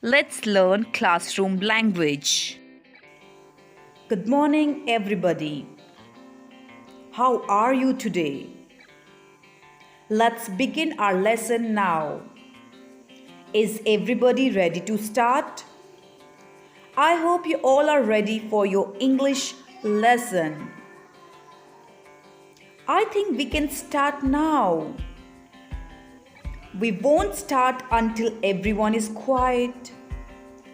Let's learn classroom language. Good morning, everybody. How are you today? Let's begin our lesson now. Is everybody ready to start? I hope you all are ready for your English lesson. I think we can start now. We won't start until everyone is quiet.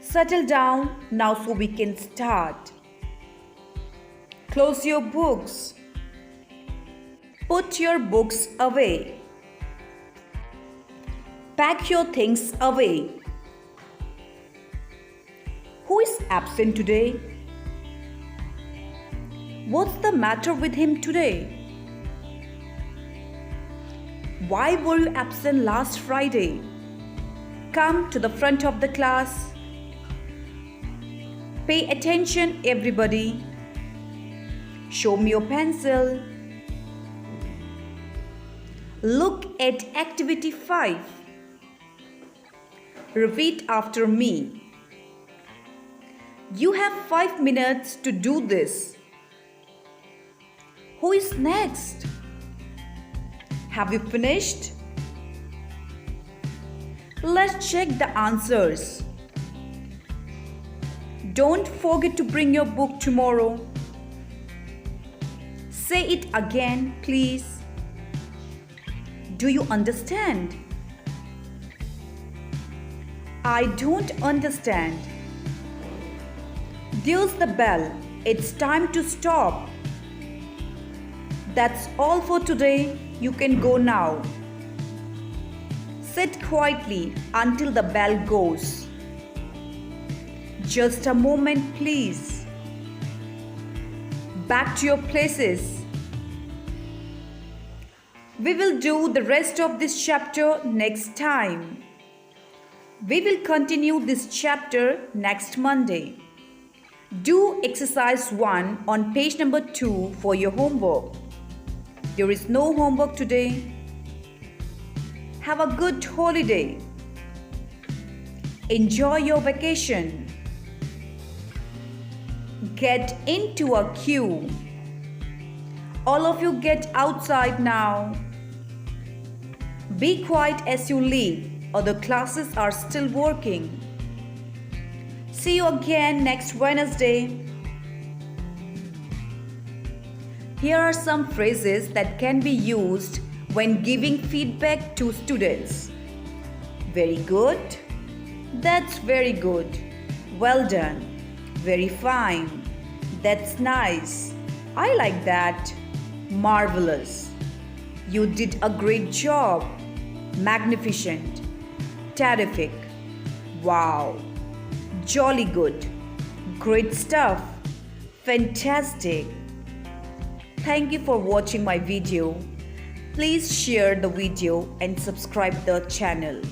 Settle down now so we can start. Close your books. Put your books away. Pack your things away. Who is absent today? What's the matter with him today? Why were you absent last Friday? Come to the front of the class. Pay attention, everybody. Show me your pencil. Look at activity 5. Repeat after me. You have 5 minutes to do this. Who is next? Have you finished? Let's check the answers. Don't forget to bring your book tomorrow. Say it again, please. Do you understand? I don't understand. There's the bell. It's time to stop. That's all for today. You can go now. Sit quietly until the bell goes. Just a moment, please. Back to your places. We will do the rest of this chapter next time. We will continue this chapter next Monday. Do exercise 1 on page number 2 for your homework. There is no homework today. Have a good holiday. Enjoy your vacation. Get into a queue. All of you get outside now. Be quiet as you leave. Other classes are still working. See you again next Wednesday. Here are some phrases that can be used when giving feedback to students. Very good. That's very good. Well done. Very fine. That's nice. I like that. Marvelous. You did a great job. Magnificent. Terrific. Wow. Jolly good. Great stuff. Fantastic. Thank you for watching my video. Please share the video and subscribe the channel.